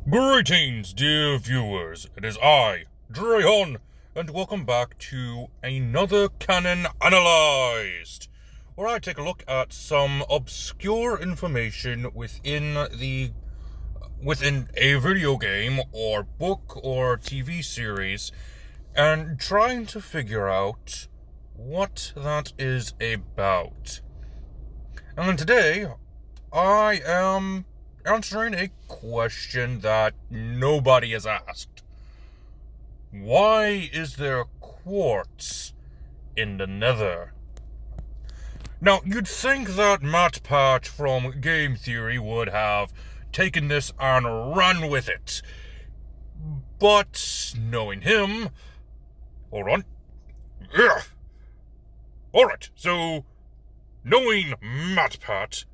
Greetings, dear viewers. It is I, Drayhon, and welcome back to another Canon Analyzed, where I take a look at some obscure information within a video game or book or TV series, and trying to figure out what that is about. And today, I am answering a question that nobody has asked. Why is there quartz in the Nether? Now, you'd think that Matt Patch from Game Theory would have taken this and run with it. But, knowing him... Hold on. Ugh. Alright, so, knowing Matt Pat...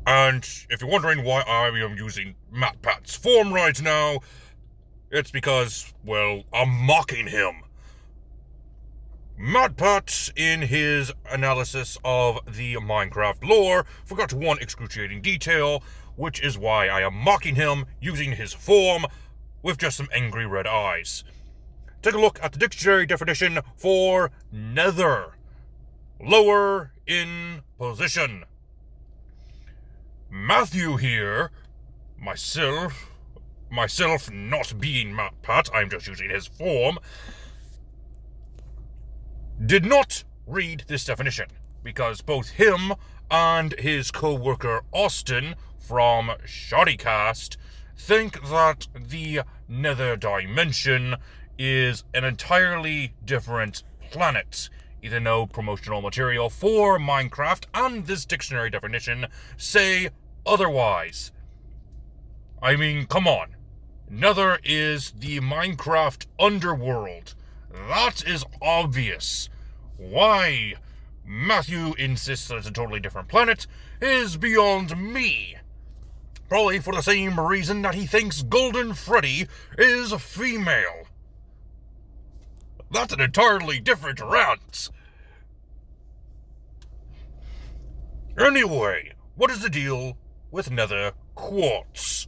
And if you're wondering why I am using MatPat's form right now, it's because, well, I'm mocking him. MatPat, in his analysis of the Minecraft lore, forgot one excruciating detail, which is why I am mocking him using his form with just some angry red eyes. Take a look at the dictionary definition for Nether. Lower in position. Matthew here, myself not being MatPat, I'm just using his form, did not read this definition, because both him and his co-worker Austin from Shoddycast think that the Nether Dimension is an entirely different planet. Even though promotional material for Minecraft and this dictionary definition say otherwise. I mean, come on. Nether is the Minecraft underworld. That is obvious. Why Matthew insists that it's a totally different planet is beyond me. Probably for the same reason that he thinks Golden Freddy is female. That's an entirely different rant. Anyway, what is the deal with Nether Quartz?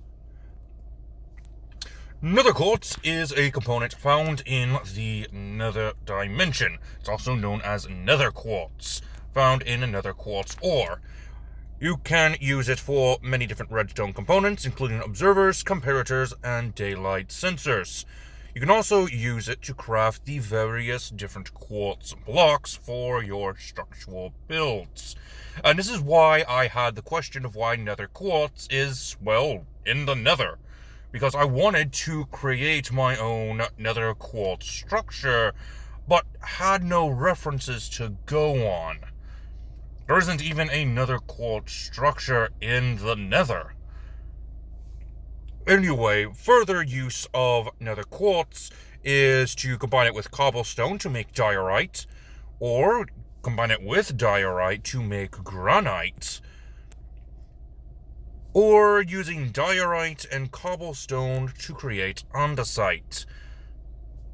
Nether Quartz is a component found in the Nether Dimension. It's also known as Nether Quartz, found in a Nether Quartz ore. You can use it for many different redstone components, including observers, comparators, and daylight sensors. You can also use it to craft the various different quartz blocks for your structural builds. And this is why I had the question of why Nether Quartz is, well, in the Nether. Because I wanted to create my own Nether Quartz structure, but had no references to go on. There isn't even a Nether Quartz structure in the Nether. Anyway, further use of Nether Quartz is to combine it with cobblestone to make diorite, or combine it with diorite to make granite, or using diorite and cobblestone to create andesite.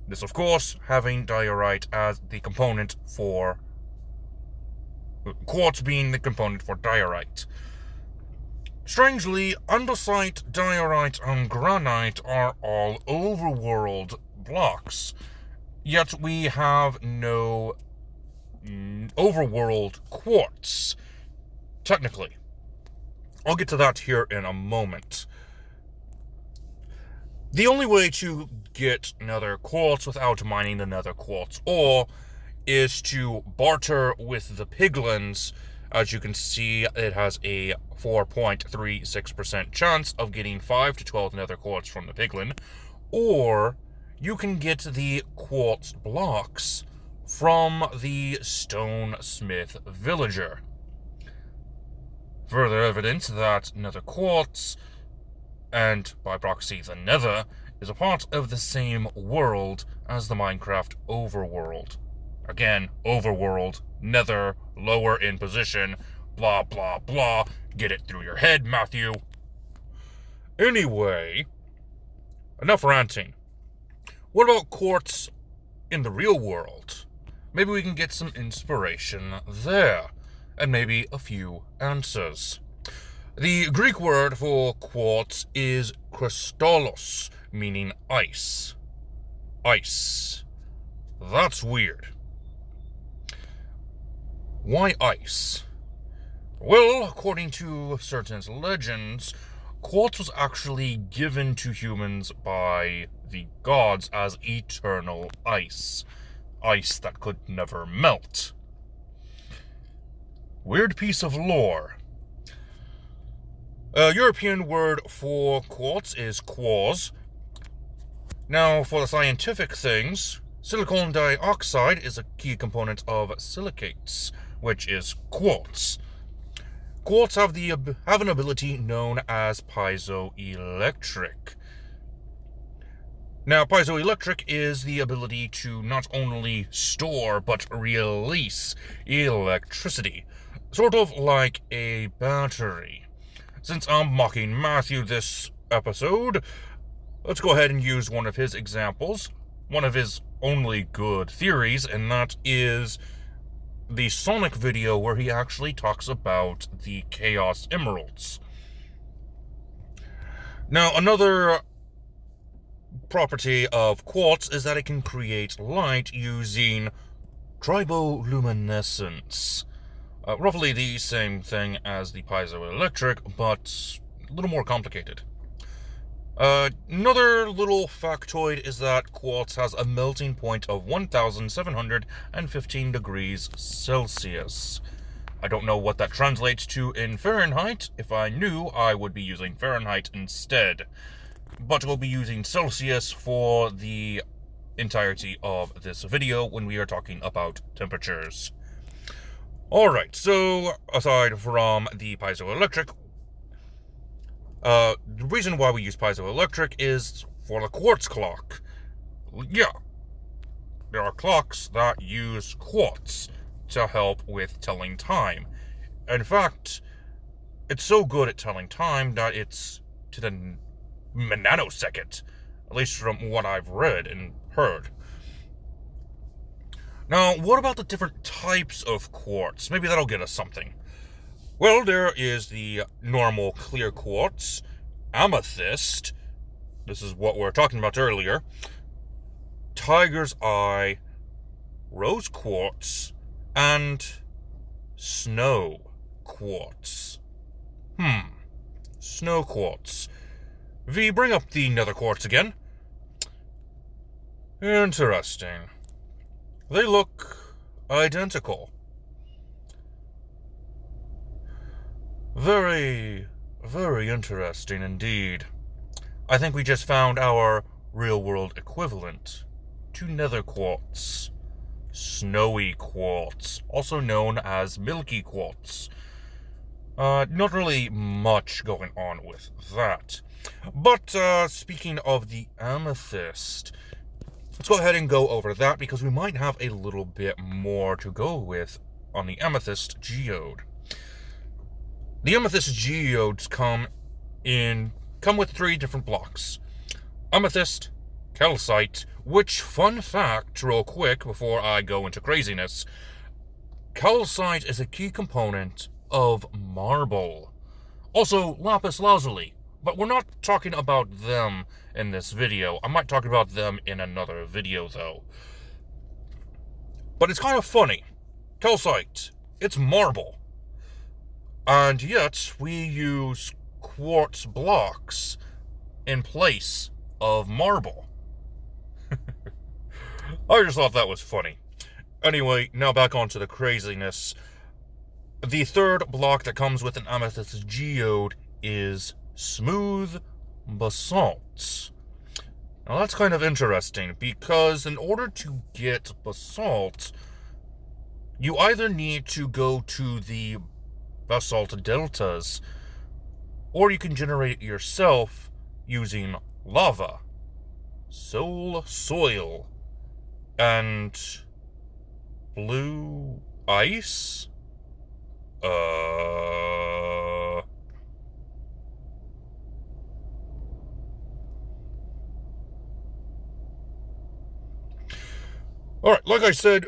This, of course, having diorite as the component for... quartz being the component for diorite. Strangely, andesite, diorite, and granite are all overworld blocks, yet we have no overworld quartz, technically. I'll get to that here in a moment. The only way to get Nether Quartz without mining the Nether Quartz ore is to barter with the piglins. As you can see, it has a 4.36% chance of getting 5 to 12 Nether Quartz from the piglin, or you can get the quartz blocks from the stonesmith villager. Further evidence that Nether Quartz, and by proxy the Nether, is a part of the same world as the Minecraft overworld. Again, overworld, Nether, lower in position, blah blah blah. Get it through your head, Matthew. Anyway, enough ranting. What about quartz in the real world? Maybe we can get some inspiration there, and maybe a few answers. The Greek word for quartz is kristallos, meaning ice. Ice. That's weird. Why ice? Well, according to certain legends, quartz was actually given to humans by the gods as eternal ice. Ice that could never melt. Weird piece of lore. A European word for quartz is quartz. Now, for the scientific things, silicon dioxide is a key component of silicates, which is quartz. Quartz have an ability known as piezoelectric. Now, piezoelectric is the ability to not only store but release electricity, sort of like a battery. Since I'm mocking Matthew this episode, let's go ahead and use one of his examples, one of his only good theories, and that is the Sonic video where he actually talks about the Chaos Emeralds. Now, another property of quartz is that it can create light using triboluminescence. Roughly the same thing as the piezoelectric, but a little more complicated. Another little factoid is that quartz has a melting point of 1,715 degrees Celsius. I don't know what that translates to in Fahrenheit. If I knew, I would be using Fahrenheit instead. But we'll be using Celsius for the entirety of this video when we are talking about temperatures. Alright, so aside from the piezoelectric, the reason why we use piezoelectric is for the quartz clock. Yeah, there are clocks that use quartz to help with telling time. In fact, it's so good at telling time that it's to the nanosecond, at least from what I've read and heard. Now, what about the different types of quartz? Maybe that'll get us something. Well, there is the normal clear quartz, amethyst, this is what we were talking about earlier, tiger's eye, rose quartz, and snow quartz. Snow quartz. V, bring up the nether quartz again. Interesting. They look identical. Very, very interesting indeed. I think we just found our real-world equivalent to nether quartz. Snowy quartz, also known as milky quartz. Not really much going on with that. But, speaking of the amethyst, let's go ahead and go over that because we might have a little bit more to go with on the amethyst geode. The amethyst geodes come with 3 different blocks. Amethyst, calcite, which, fun fact, real quick, before I go into craziness, calcite is a key component of marble. Also, lapis lazuli, but we're not talking about them in this video. I might talk about them in another video, though. But it's kind of funny. Calcite, it's marble. And yet, we use quartz blocks in place of marble. I just thought that was funny. Anyway, now back onto the craziness. The third block that comes with an amethyst geode is smooth basalt. Now that's kind of interesting, because in order to get basalt, you either need to go to the basalt deltas, or you can generate it yourself using lava, soil, and blue ice? Alright, like I said,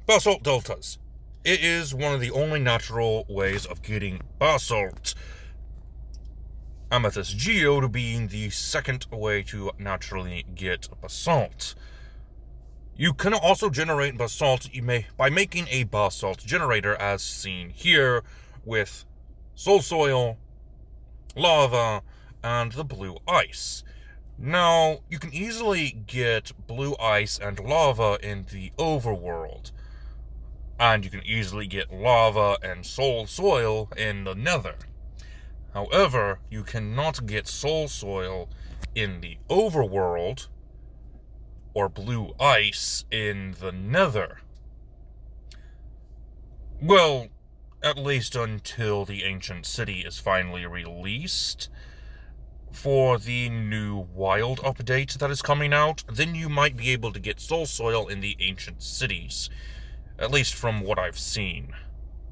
basalt deltas. it is one of the only natural ways of getting basalt. Amethyst geode being the second way to naturally get basalt. You can also generate basalt by making a basalt generator, as seen here, with soul soil, lava, and the blue ice. Now, you can easily get blue ice and lava in the overworld, and you can easily get lava and soul soil in the nether. However, you cannot get soul soil in the overworld or blue ice in the nether. Well, at least until the ancient city is finally released for the new wild update that is coming out, then you might be able to get soul soil in the ancient cities, at least from what I've seen.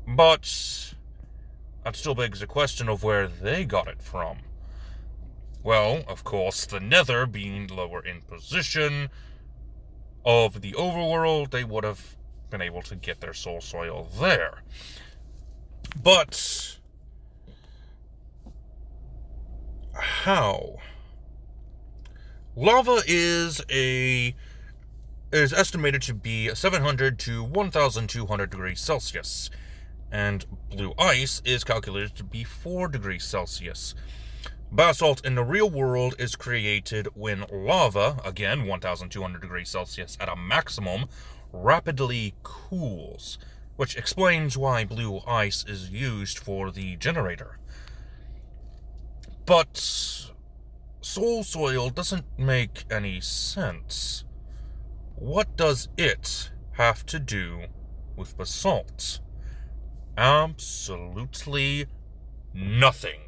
But that still begs the question of where they got it from. Well, of course, the nether being lower in position of the overworld, they would have been able to get their soul soil there. But how? Lava is estimated to be 700 to 1,200 degrees Celsius, and blue ice is calculated to be 4 degrees Celsius. Basalt in the real world is created when lava, again 1,200 degrees Celsius at a maximum, rapidly cools, which explains why blue ice is used for the generator. But soul soil doesn't make any sense. What does it have to do with basalt? Absolutely nothing.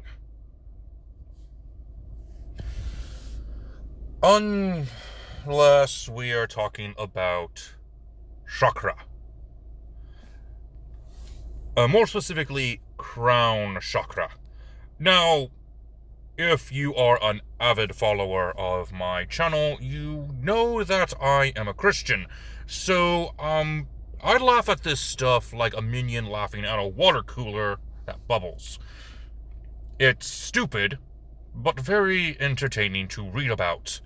Unless we are talking about Chakra. More specifically, Crown Chakra. Now, if you are an avid follower of my channel, you know that I am a Christian. So, I laugh at this stuff like a minion laughing at a water cooler that bubbles. It's stupid, but very entertaining to read about.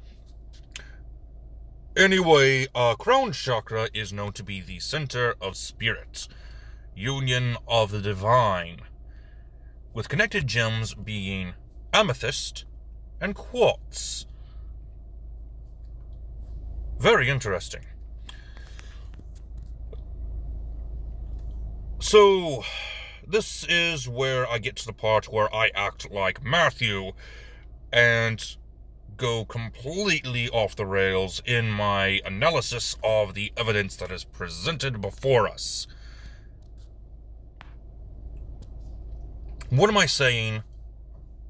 Anyway, Crown Chakra is known to be the center of spirit, union of the divine, with connected gems being amethyst and quartz. Very interesting. So, this is where I get to the part where I act like Matthew and go completely off the rails in my analysis of the evidence that is presented before us. What am I saying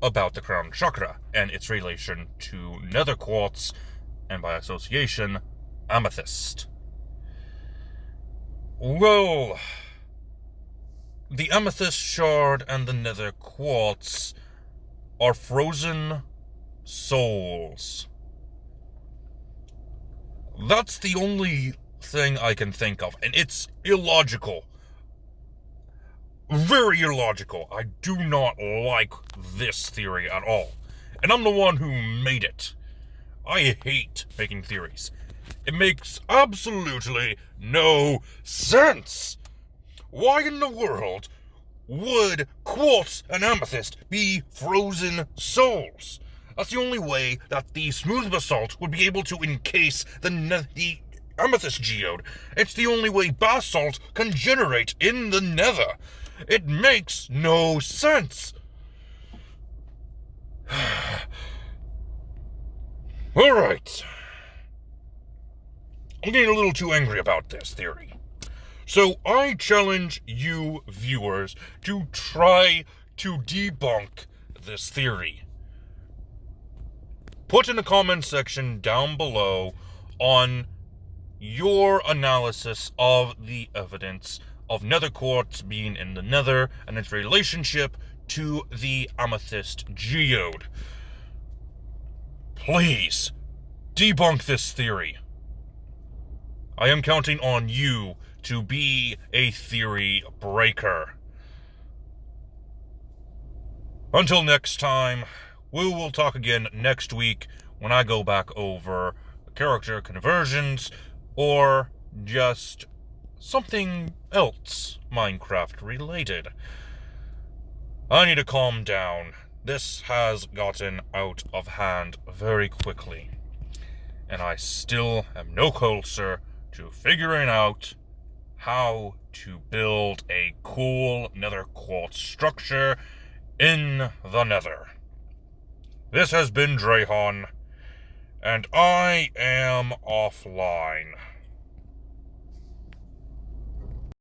about the Crown Chakra and its relation to nether quartz and, by association, amethyst? Well, the amethyst shard and the nether quartz are frozen souls. That's the only thing I can think of, and it's illogical. Very illogical. I do not like this theory at all. And I'm the one who made it. I hate making theories. It makes absolutely no sense. Why in the world would quartz and amethyst be frozen souls? That's the only way that the smooth basalt would be able to encase the amethyst geode. It's the only way basalt can generate in the nether. It makes no sense. Alright. I'm getting a little too angry about this theory. So I challenge you viewers to try to debunk this theory. Put in the comment section down below on your analysis of the evidence of nether quartz being in the nether and its relationship to the amethyst geode. Please, debunk this theory. I am counting on you to be a theory breaker. Until next time, we will talk again next week when I go back over character conversions or just something else Minecraft related. I need to calm down. This has gotten out of hand very quickly, and I still am no closer to figuring out how to build a cool nether quartz structure in the nether. This has been Drahon, and I am offline.